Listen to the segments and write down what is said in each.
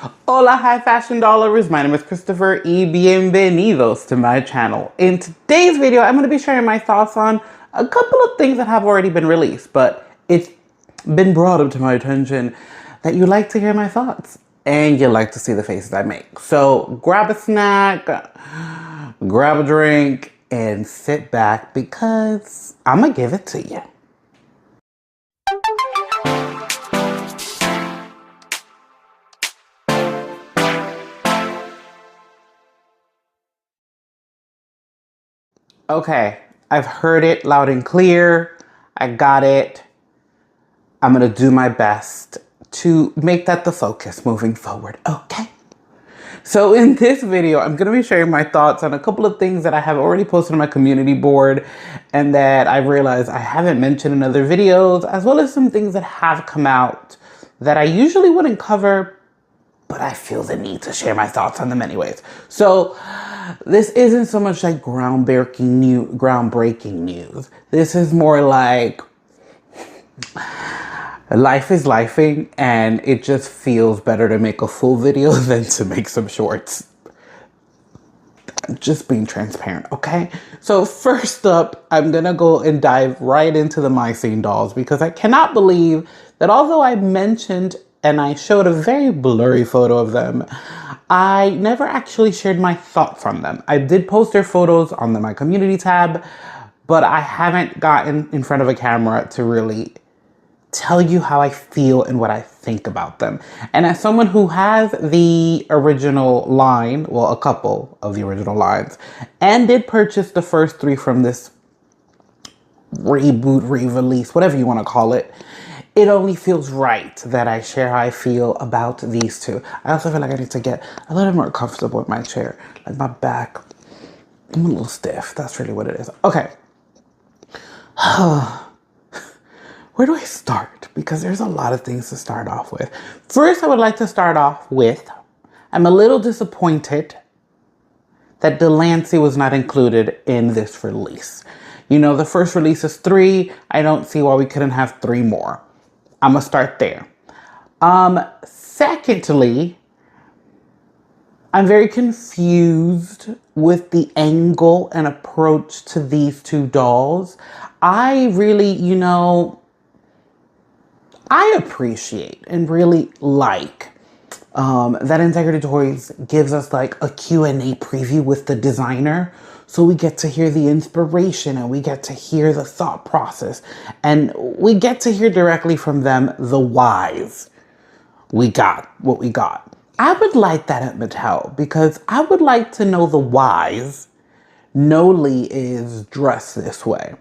Hola, high fashion dollars. My name is Christopher y bienvenidos to my channel. In today's video, I'm going to be sharing my thoughts on a couple of things that have already been released, but it's been brought up to my attention that you like to hear my thoughts and you like to see the faces I make. So grab a snack, grab a drink, and sit back because I'm going to give it to you. Okay, I've heard it loud and clear. I got it. I'm gonna do my best to make that the focus moving forward, okay? So in this video, I'm gonna be sharing my thoughts on a couple of things that I have already posted on my community board and that I realized I haven't mentioned in other videos, as well as some things that have come out that I usually wouldn't cover, but I feel the need to share my thoughts on them anyways. So this isn't so much like groundbreaking news. This is more like life is lifing, and it just feels better to make a full video than to make some shorts. Just being transparent, okay? So first up, I'm gonna go and dive right into the MyScene dolls because I cannot believe that although I mentioned and I showed a very blurry photo of them, I never actually shared my thoughts on them. I did post their photos on my community tab, but I haven't gotten in front of a camera to really tell you how I feel and what I think about them. And as someone who has the original line, well, a couple of the original lines, and did purchase the first 3 from this reboot, re-release, whatever you want to call it, it only feels right that I share how I feel about these two. I also feel like I need to get a little more comfortable with my chair. Like my back, I'm a little stiff. That's really what it is. Okay. Where do I start? Because there's a lot of things to start off with. First, I would like to start off with, I'm a little disappointed that Delancey was not included in this release. You know, the first release is 3. I don't see why we couldn't have 3 more. I'm gonna start there. Secondly, I'm very confused with the angle and approach to these 2 dolls. I really, you know, I appreciate and really like that Integrity Toys gives us like a Q&A preview with the designer. So we get to hear the inspiration and we get to hear the thought process and we get to hear directly from them the whys. We got what we got. I would like that at Mattel because I would like to know the whys Noli is dressed this way.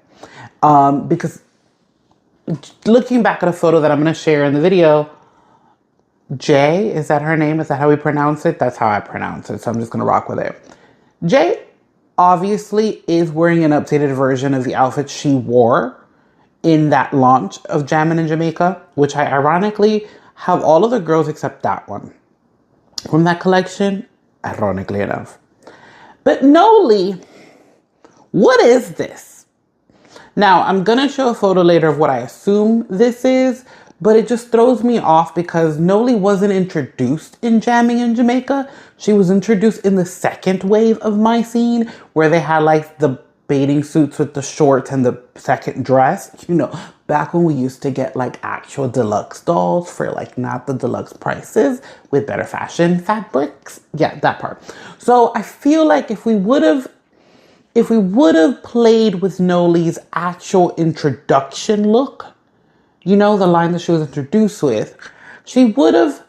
Because looking back at a photo that I'm going to share in the video, Jay, is that her name? Is that how we pronounce it? That's how I pronounce it. So I'm just going to rock with it. Jay obviously is wearing an updated version of the outfit she wore in that launch of Jammin' in Jamaica, which I ironically have all of the girls except that one from that collection, ironically enough. But Noli, what is this? Now, I'm going to show a photo later of what I assume this is, but it just throws me off because Noli wasn't introduced in Jamming in Jamaica. She was introduced in the second wave of MyScene, where they had like the bathing suits with the shorts and the second dress. You know, back when we used to get like actual deluxe dolls for like not the deluxe prices with better fashion fabrics. Yeah, that part. So I feel like if we would have played with Noli's actual introduction look, you know, the line that she was introduced with, she would have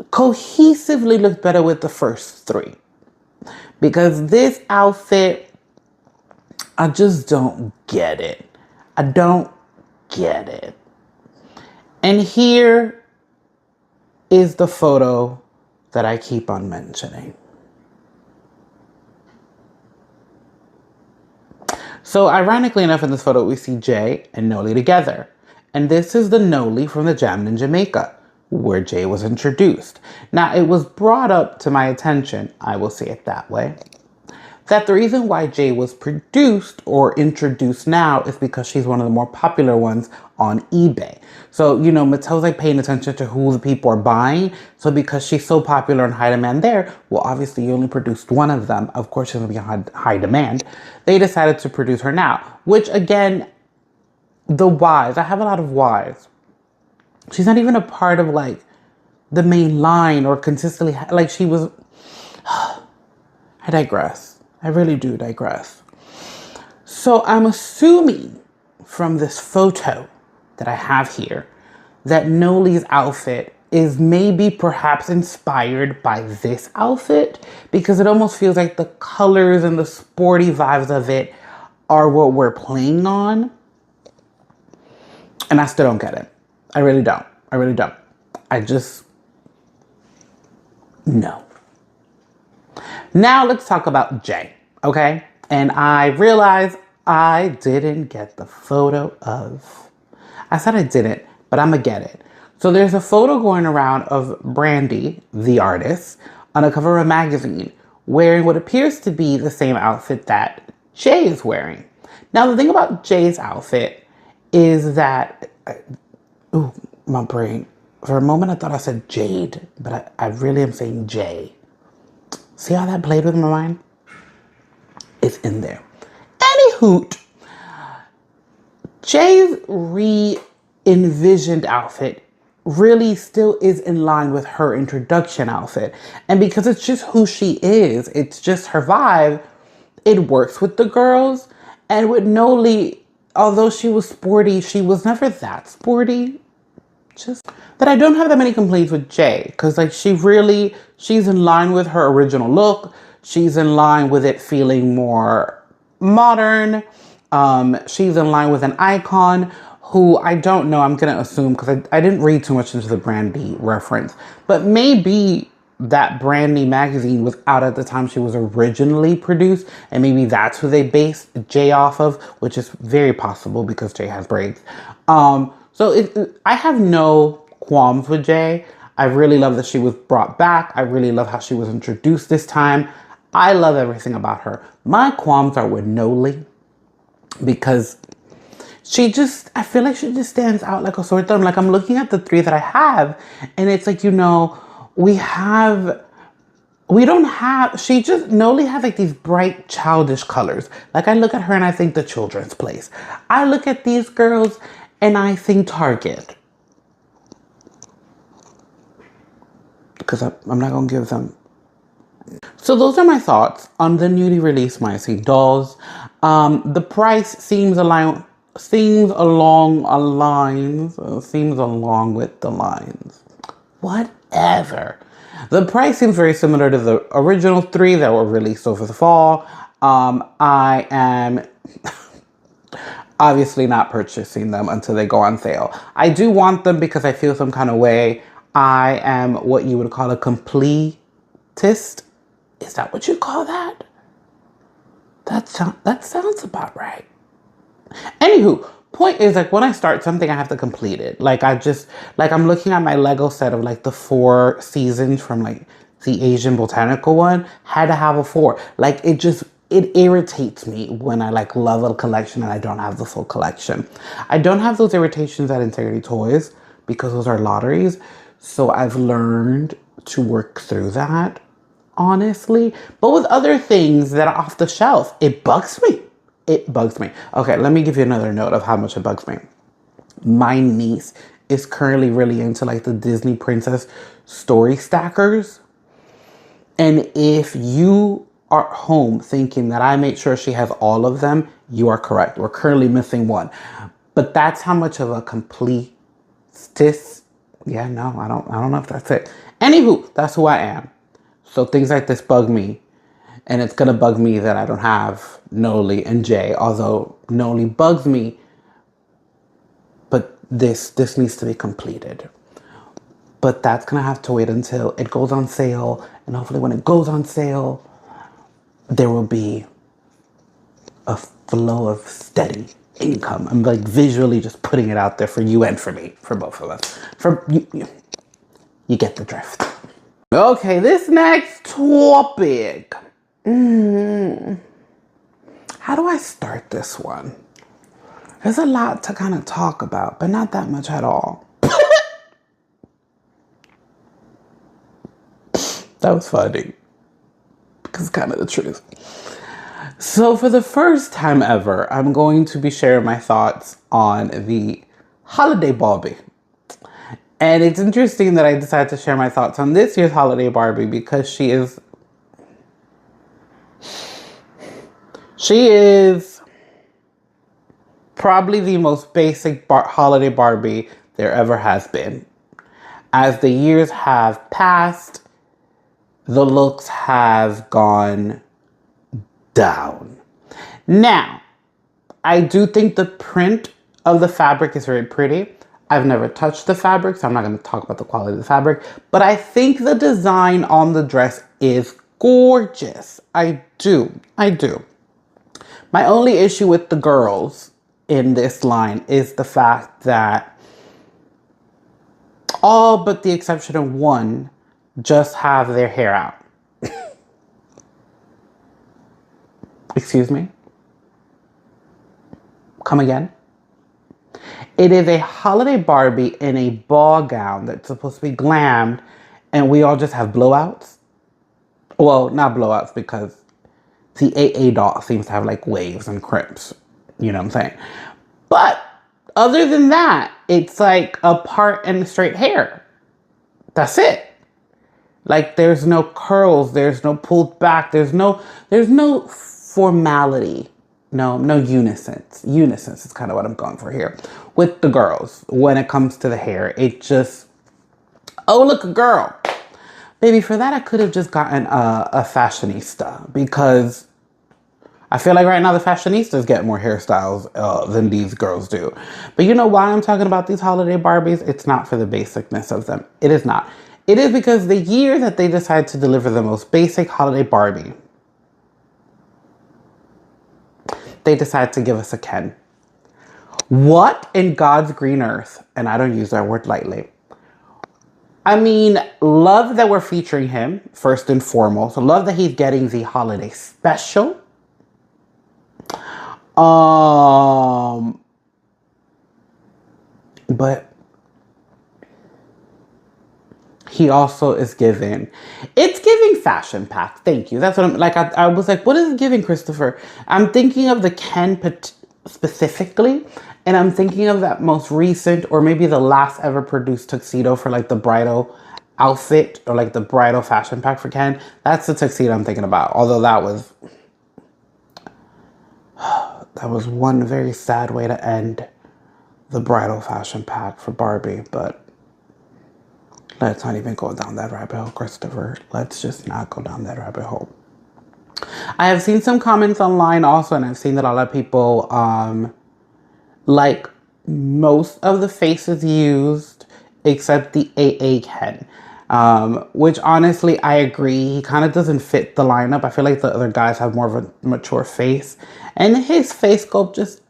cohesively looked better with the first 3. Because this outfit, I just don't get it. I don't get it. And here is the photo that I keep on mentioning. So ironically enough, in this photo, we see Jay and Noli together. And this is the Noli from the Jammin' in Jamaica, where Jay was introduced. Now, it was brought up to my attention, I will say it that way, that the reason why Jay was produced or introduced now is because she's one of the more popular ones on eBay. So, you know, Mattel's like paying attention to who the people are buying. So because she's so popular and high demand there, well, obviously you only produced one of them. Of course, she's gonna be on high demand. They decided to produce her now, which again, the whys, I have a lot of whys. She's not even a part of like the main line or consistently, like she was, I digress. I really do digress. So I'm assuming from this photo that I have here that Noli's outfit is maybe perhaps inspired by this outfit, because it almost feels like the colors and the sporty vibes of it are what we're playing on. And I still don't get it. I really don't. I really don't. I just, no. Now let's talk about Jay, okay? And I realized I didn't get the photo of, I said I didn't, but I'm gonna get it. So there's a photo going around of Brandy, the artist, on a cover of a magazine, wearing what appears to be the same outfit that Jay is wearing. Now the thing about Jay's outfit is that, ooh, my brain. For a moment I thought I said Jade, but I really am saying Jay. See how that played with my mind? It's in there. Anywho, Jay's re-envisioned outfit really still is in line with her introduction outfit. And because it's just who she is, it's just her vibe, it works with the girls. And with Noli, although she was sporty, she was never that sporty. Just that I don't have that many complaints with Jay, because like she's in line with her original look. She's in line with it feeling more modern. She's in line with an icon who I don't know, I'm gonna assume, because I didn't read too much into the Brandy reference, but maybe that Brandy magazine was out at the time she was originally produced, and maybe that's who they based Jay off of, which is very possible because Jay has braids. So I have no qualms with Jay. I really love that she was brought back. I really love how she was introduced this time. I love everything about her. My qualms are with Noli, because I feel like she just stands out like a sore thumb. Like I'm looking at the three that I have, and it's like, you know, Noli has like these bright childish colors. Like I look at her and I think the Children's Place. I look at these girls and I think Target. Because I'm not going to give them. So those are my thoughts on the newly released MyScene dolls. The price seems along with the lines. Whatever. The price seems very similar to the original three that were released over the fall. I am obviously not purchasing them until they go on sale. I do want them because I feel some kind of way. I am what you would call a completist. Is that what you call that? That sounds about right. Anywho, point is, like, when I start something, I have to complete it. Like, I'm looking at my Lego set of like the 4 seasons from like the Asian botanical one. Had to have a 4. Like, it irritates me when I like love a collection and I don't have the full collection. I don't have those irritations at Integrity Toys because those are lotteries. So I've learned to work through that, honestly. But with other things that are off the shelf, it bugs me. It bugs me. Okay, let me give you another note of how much it bugs me. My niece is currently really into like the Disney Princess story stackers. And if you are home thinking that I made sure she has all of them, you are correct. We're currently missing one. But that's how much of a completist. Yeah, no, I don't know if that's it. Anywho, that's who I am. So things like this bug me. And it's going to bug me that I don't have Noli and Jay. Although Noli bugs me. But this needs to be completed. But that's going to have to wait until it goes on sale. And hopefully when it goes on sale, there will be a flow of steady income. I'm like visually just putting it out there for you and for me. For both of us. You get the drift. Okay, this next topic How do I start this one? There's a lot to kind of talk about, but not that much at all. That was funny. Because kind of the truth. So for the first time ever, I'm going to be sharing my thoughts on the holiday Barbie. And it's interesting that I decided to share my thoughts on this year's holiday Barbie because she is probably the most basic holiday Barbie there ever has been. As the years have passed, the looks have gone down. Now, I do think the print of the fabric is very pretty. I've never touched the fabric, so I'm not going to talk about the quality of the fabric, but I think the design on the dress is gorgeous. I do. My only issue with the girls in this line is the fact that all but the exception of one just have their hair out. Excuse me? Come again? It is a holiday Barbie in a ball gown that's supposed to be glammed, and we all just have blowouts. Well, not blowouts because the AA doll seems to have like waves and crimps. You know what I'm saying? But other than that, it's like a part and straight hair. That's it. Like there's no curls, there's no pulled back, there's no formality. No unisons. Unisons is kind of what I'm going for here. With the girls, when it comes to the hair, it just, oh, look, a girl. Baby, for that, I could have just gotten a fashionista because I feel like right now the fashionistas get more hairstyles than these girls do. But you know why I'm talking about these holiday Barbies? It's not for the basicness of them. It is not. It is because the year that they decided to deliver the most basic holiday Barbie, they decided to give us a Ken. What in God's green earth? And I don't use that word lightly. I mean, love that we're featuring him, first and foremost. Love that he's getting the holiday special. But he also is giving, it's giving fashion pack. Thank you. That's what I'm like. I was like, what is it giving, Christopher? I'm thinking of the Ken specifically. And I'm thinking of that most recent or maybe the last ever produced tuxedo for like the bridal outfit or like the bridal fashion pack for Ken. That's the tuxedo I'm thinking about. Although that was one very sad way to end the bridal fashion pack for Barbie. But let's not even go down that rabbit hole, Christopher. Let's just not go down that rabbit hole. I have seen some comments online also, and I've seen that a lot of people like most of the faces used except the AA Ken. Which honestly, I agree. He kind of doesn't fit the lineup. I feel like the other guys have more of a mature face. And his face sculpt just,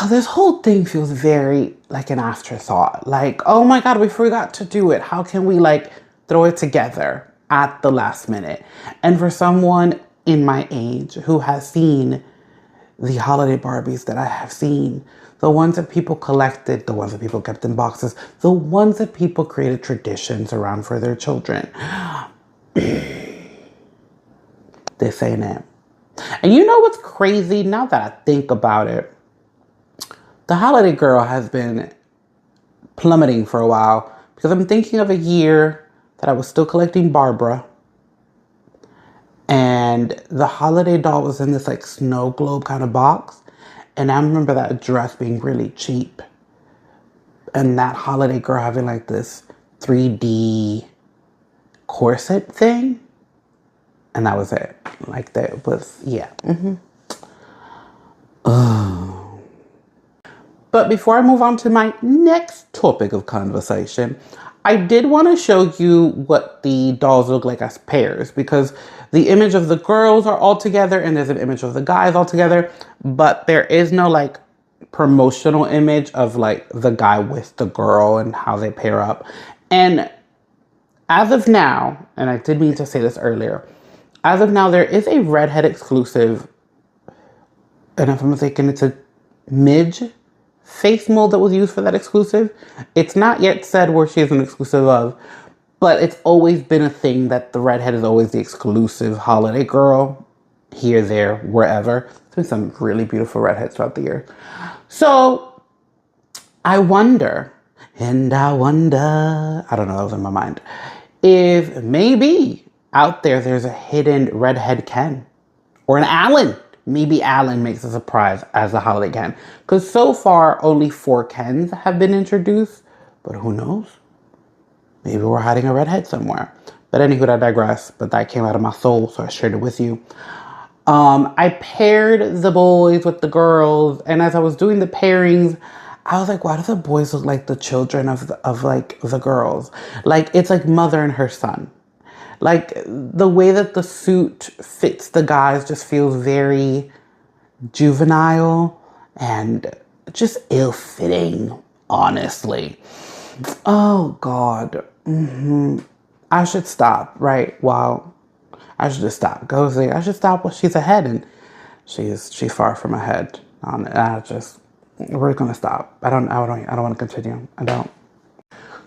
this whole thing feels very like an afterthought. Like, oh my God, we forgot to do it. How can we like throw it together at the last minute? And for someone in my age who has seen the holiday Barbies that I have seen, the ones that people collected, the ones that people kept in boxes, the ones that people created traditions around for their children. This ain't it. And you know what's crazy? Now that I think about it, the holiday girl has been plummeting for a while because I'm thinking of a year that I was still collecting Barbara. And the holiday doll was in this like snow globe kind of box. And I remember that dress being really cheap. And that holiday girl having like this 3D corset thing. And that was it. Like that was, yeah. Oh. But before I move on to my next topic of conversation, I did want to show you what the dolls look like as pairs, because the image of the girls are all together and there's an image of the guys all together, but there is no like promotional image of like the guy with the girl and how they pair up. And as of now, and I did mean to say this earlier, As of now, there is a redhead exclusive, and if I'm mistaken, it's a Midge face mold that was used for that exclusive. It's not yet said where she is an exclusive of, but it's always been a thing that the redhead is always the exclusive holiday girl, here, there, wherever. There's been some really beautiful redheads throughout the year. So I wonder, I don't know, that was in my mind, if maybe out there's a hidden redhead Ken or an Alan. Maybe Alan makes a surprise as the holiday Ken. Because so far, only 4 Kens have been introduced. But who knows? Maybe we're hiding a redhead somewhere. But anywho, I digress. But that came out of my soul, so I shared it with you. I paired the boys with the girls. And as I was doing the pairings, I was like, why do the boys look like the children of the girls? Like, it's like mother and her son. Like, the way that the suit fits the guys just feels very juvenile and just ill-fitting, honestly. Oh, God. I should stop, right? Wow. I should just stop. I should stop while she's ahead, and she's far from ahead. We're gonna stop. I don't want to continue. I don't.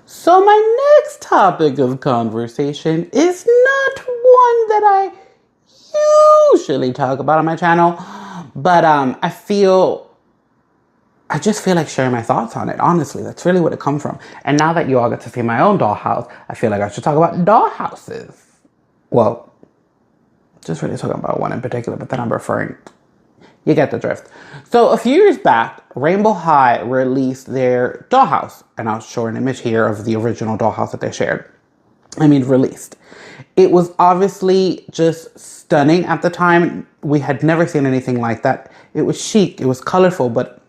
So my next topic of conversation is not one that I usually talk about on my channel, but I just feel like sharing my thoughts on it. Honestly, that's really what it comes from. And now that you all get to see my own dollhouse, I feel like I should talk about dollhouses. Well, just really talking about one in particular, but then I'm referring. You get the drift. So a few years back, RainbowHigh released their dollhouse. And I'll show an image here of the original dollhouse that they released. It was obviously just stunning at the time. We had never seen anything like that. It was chic, it was colorful, but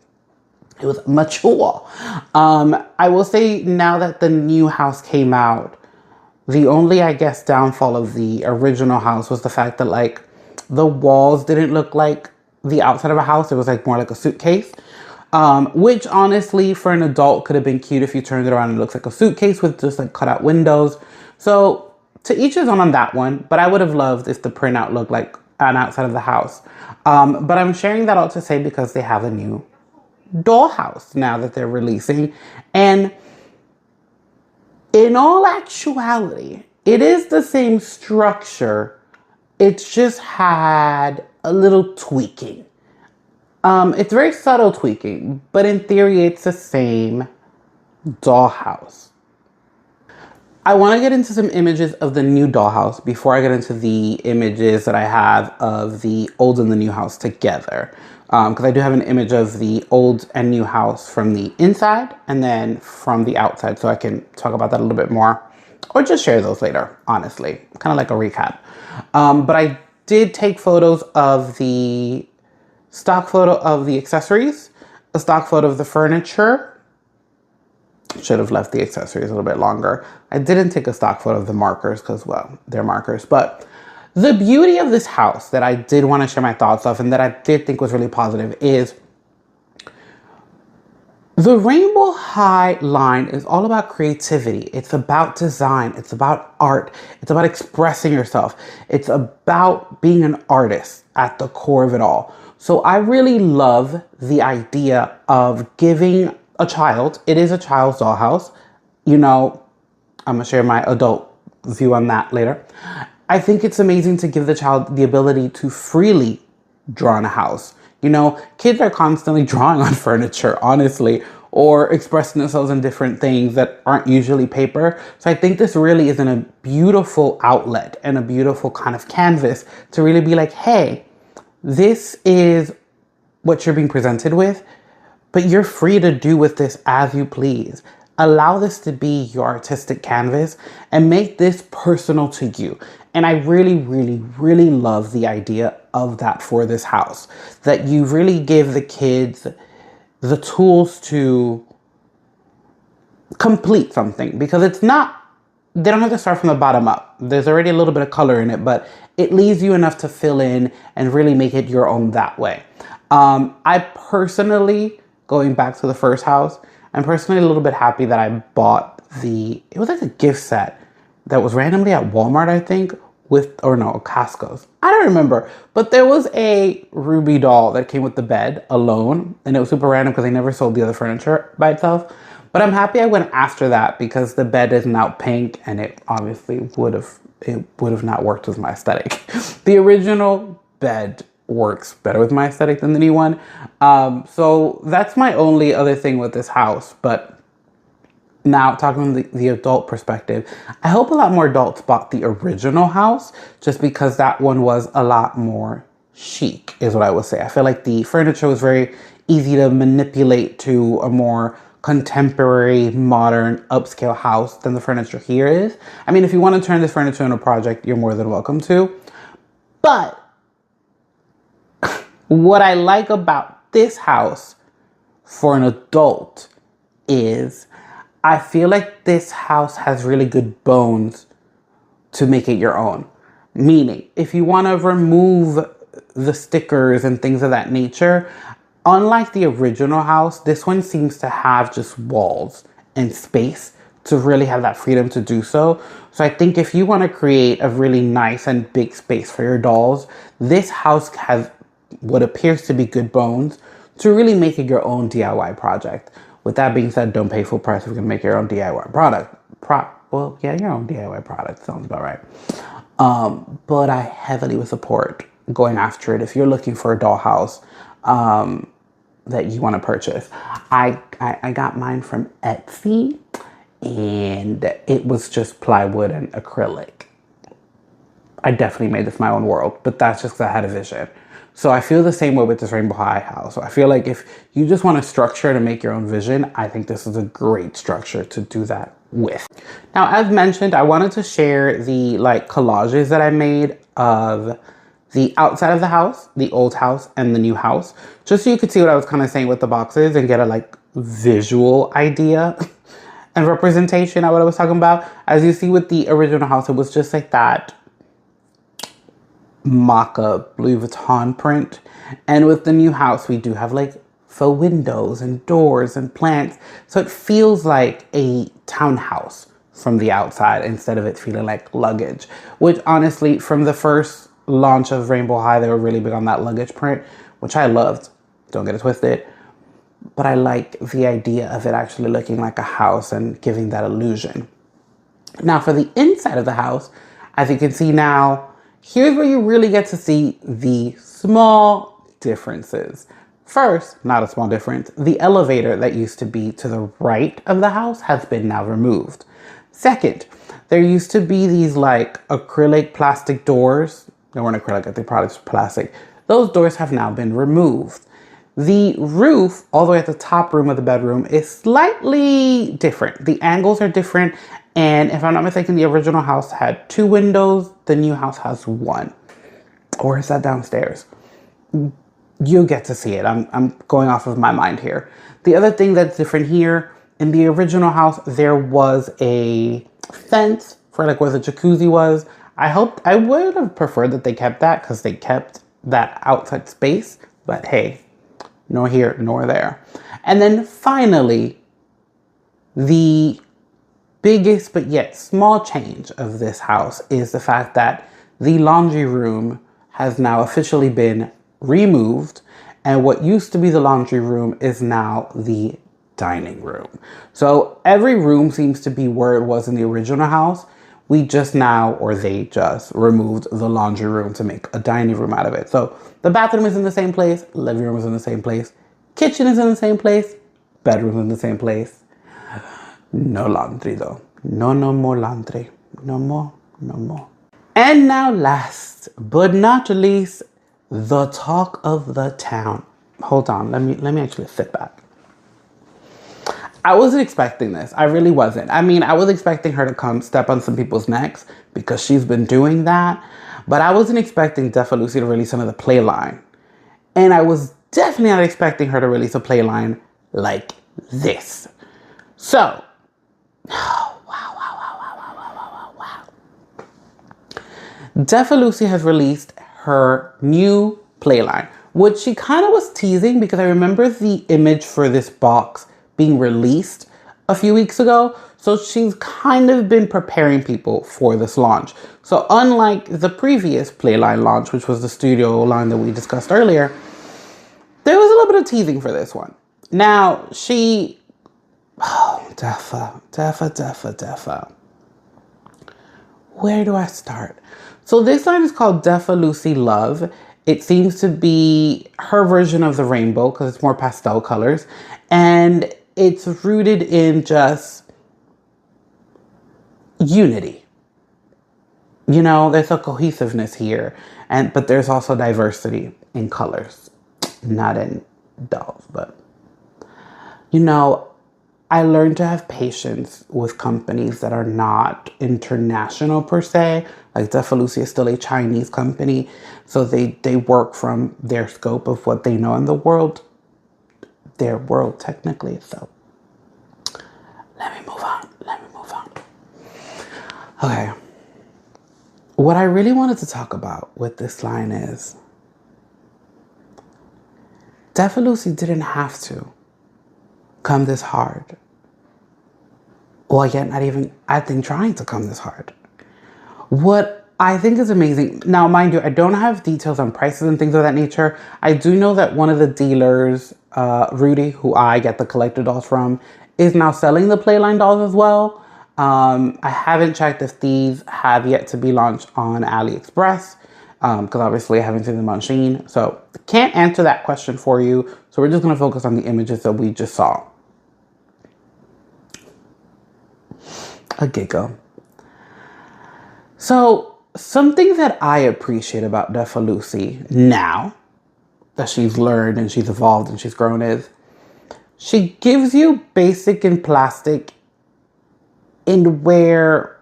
it was mature. I will say now that the new house came out, the only, I guess, downfall of the original house was the fact that, like, the walls didn't look like the outside of a house. It was like more like a suitcase, which honestly for an adult could have been cute if you turned it around and it looks like a suitcase with just like cut out windows. So to each his own on that one, but I would have loved if the printout looked like an outside of the house. But I'm sharing that all to say because they have a new dollhouse now that they're releasing, and in all actuality it is the same structure. It's just had a little tweaking. It's very subtle tweaking, but in theory, it's the same dollhouse. I want to get into some images of the new dollhouse before I get into the images that I have of the old and the new house together. Because I do have an image of the old and new house from the inside and then from the outside, so I can talk about that a little bit more. Or just share those later, honestly. Kind of like a recap. But I did take photos of the stock photo of the accessories, a stock photo of the furniture. Should have left the accessories a little bit longer. I didn't take a stock photo of the markers because, well, they're markers. But the beauty of this house that I did want to share my thoughts of and that I did think was really positive is the RainbowHigh line is all about creativity. It's about design. It's about art. It's about expressing yourself. It's about being an artist at the core of it all. So I really love the idea of giving a child, it is a child's dollhouse. You know, I'm gonna share my adult view on that later. I think it's amazing to give the child the ability to freely draw in a house. You know, kids are constantly drawing on furniture, honestly, or expressing themselves in different things that aren't usually paper. So I think this really is in a beautiful outlet and a beautiful kind of canvas to really be like, hey, this is what you're being presented with, but you're free to do with this as you please. Allow this to be your artistic canvas and make this personal to you. And I really, really, really love the idea of that for this house, that you really give the kids the tools to complete something, because it's not, they don't have to start from the bottom up. There's already a little bit of color in it, but it leaves you enough to fill in and really make it your own that way. I personally, going back to the first house, I'm personally a little bit happy that I bought it was like a gift set that was randomly at Walmart, I think, with, or no, Costco's. I don't remember, but there was a Ruby doll that came with the bed alone, and it was super random because they never sold the other furniture by itself. But I'm happy I went after that because the bed is now pink, and it obviously would have not worked with my aesthetic. The original bed works better with my aesthetic than the new one. So that's my only other thing with this house. But now, talking from the adult perspective, I hope a lot more adults bought the original house just because that one was a lot more chic, is what I would say. I feel like the furniture was very easy to manipulate to a more contemporary, modern, upscale house than the furniture here is. I mean, if you want to turn this furniture into a project, you're more than welcome to. But what I like about this house for an adult is I feel like this house has really good bones to make it your own. Meaning, if you want to remove the stickers and things of that nature, unlike the original house, this one seems to have just walls and space to really have that freedom to do so. So I think if you want to create a really nice and big space for your dolls, this house has what appears to be good bones to really make it your own DIY project. With that being said, don't pay full price if you're going to make your own DIY product. Well, yeah, your own DIY product sounds about right. But I heavily would support going after it if you're looking for a dollhouse that you want to purchase. I got mine from Etsy, and it was just plywood and acrylic. I definitely made this my own world, but that's just because I had a vision. So I feel the same way with this RainbowHigh house. So I feel like if you just want a structure to make your own vision, I think this is a great structure to do that with. Now, as mentioned, I wanted to share the collages that I made of the outside of the house, the old house, and the new house, just so you could see what I was kind of saying with the boxes and get a visual idea and representation of what I was talking about. As you see with the original house, it was just like that mock-up Louis Vuitton print, and with the new house we do have faux windows and doors and plants, so it feels like a townhouse from the outside instead of it feeling like luggage, which honestly, from the first launch of RainbowHigh, they were really big on that luggage print, which I loved, don't get it twisted, but I like the idea of it actually looking like a house and giving that illusion. Now for the inside of the house, as you can see now, here's where you really get to see the small differences. First, not a small difference, the elevator that used to be to the right of the house has been now removed. Second, there used to be these acrylic plastic doors. They weren't acrylic, the products were plastic. Those doors have now been removed. The roof, all the way at the top room of the bedroom, is slightly different. The angles are different. And if I'm not mistaken, the original house had 2 windows. The new house has 1. Or is that downstairs? You'll get to see it. I'm going off of my mind here. The other thing that's different here, in the original house, there was a fence for where the jacuzzi was. I would have preferred that they kept that because they kept that outside space. But hey, nor here nor there. And then finally, the biggest but yet small change of this house is the fact that the laundry room has now officially been removed, and what used to be the laundry room is now the dining room. So every room seems to be where it was in the original house. They just removed the laundry room to make a dining room out of it. So the bathroom is in the same place, living room is in the same place, kitchen is in the same place, bedroom in the same place. No laundry though. No more laundry. No more. And now last but not least, the talk of the town. Hold on, let me actually sit back. I wasn't expecting this. I really wasn't. I mean, I was expecting her to come step on some people's necks because she's been doing that. But I wasn't expecting Defa Lucy to release another playline. And I was definitely not expecting her to release a playline like this. So, wow. Defa Lucy has released her new playline, which she kind of was teasing because I remember the image for this box being released a few weeks ago. So she's kind of been preparing people for this launch. So unlike the previous Playline launch, which was the studio line that we discussed earlier, there was a little bit of teasing for this one. Now, Defa. Where do I start? So this line is called DefalucyLove. It seems to be her version of the rainbow because it's more pastel colors. And it's rooted in just unity. You know, there's a cohesiveness here, but there's also diversity in colors, not in dolls, but you know, I learned to have patience with companies that are not international per se. Like Defa Lucy is still a Chinese company, so they work from their scope of what they know in the world, their world technically. So let me move on. Okay. What I really wanted to talk about with this line is Defa Lucy didn't have to come this hard. Well, yet not even, I think, trying to come this hard. What I think is amazing, now mind you, I don't have details on prices and things of that nature. I do know that one of the dealers, Rudy, who I get the collector dolls from, is now selling the Playline dolls as well. I haven't checked if these have yet to be launched on AliExpress, because obviously I haven't seen them on MyScene. So can't answer that question for you. So we're just going to focus on the images that we just saw. A giggle. So something that I appreciate about Defa Lucy now that she's learned and she's evolved and she's grown is she gives you basic and plastic in where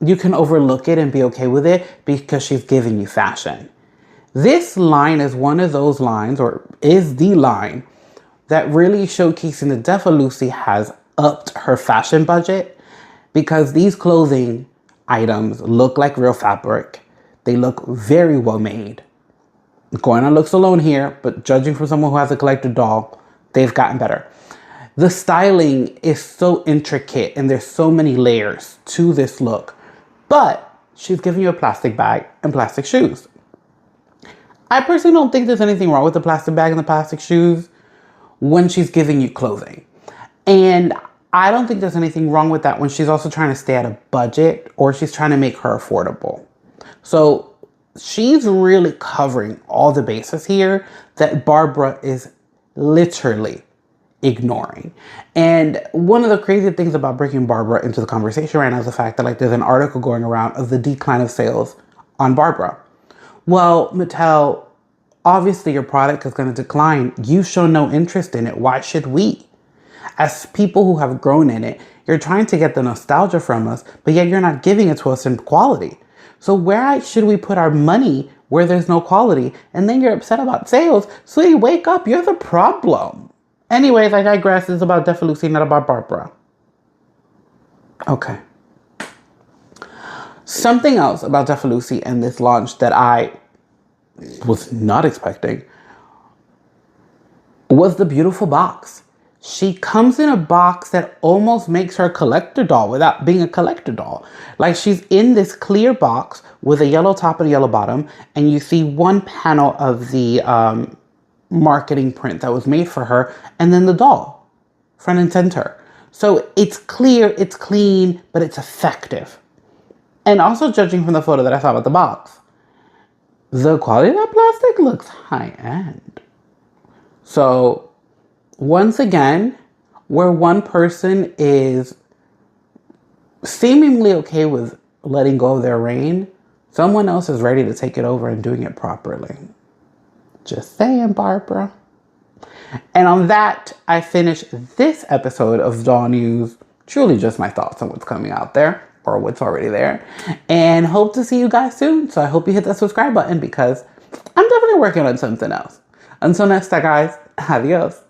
you can overlook it and be okay with it because she's giving you fashion. This line is one of those lines, or is the line, that really showcasing that Defa Lucy has upped her fashion budget, because these clothing items look like real fabric. They look very well made. Going on looks alone here, but judging from someone who has a collector doll, they've gotten better. The styling is so intricate and there's so many layers to this look, but she's giving you a plastic bag and plastic shoes. I personally don't think there's anything wrong with the plastic bag and the plastic shoes when she's giving you clothing. And I don't think there's anything wrong with that when she's also trying to stay at a budget or she's trying to make her affordable. So she's really covering all the bases here that Barbara is literally ignoring. And one of the crazy things about bringing Barbara into the conversation right now is the fact that, like, there's an article going around of the decline of sales on Barbara. Well, Mattel, obviously your product is going to decline. You show no interest in it. Why should we? As people who have grown in it, you're trying to get the nostalgia from us, but yet you're not giving it to us in quality. So where should we put our money where there's no quality? And then you're upset about sales. So you wake up, you're the problem. Anyways, I digress. It's about Defa Lucy, not about Barbara. Okay. Something else about Defa Lucy and this launch that I was not expecting was the beautiful box. She comes in a box that almost makes her a collector doll without being a collector doll. Like, she's in this clear box with a yellow top and a yellow bottom, and you see one panel of the marketing print that was made for her, and then the doll, front and center. So it's clear, it's clean, but it's effective. And also, judging from the photo that I saw about the box, the quality of that plastic looks high-end. So once again, where one person is seemingly okay with letting go of their reign, someone else is ready to take it over and doing it properly. Just saying, Barbara. And on that, I finish this episode of Doll News. Truly just my thoughts on what's coming out there, or what's already there. And hope to see you guys soon. So I hope you hit that subscribe button, because I'm definitely working on something else. Until next time, guys. Adios.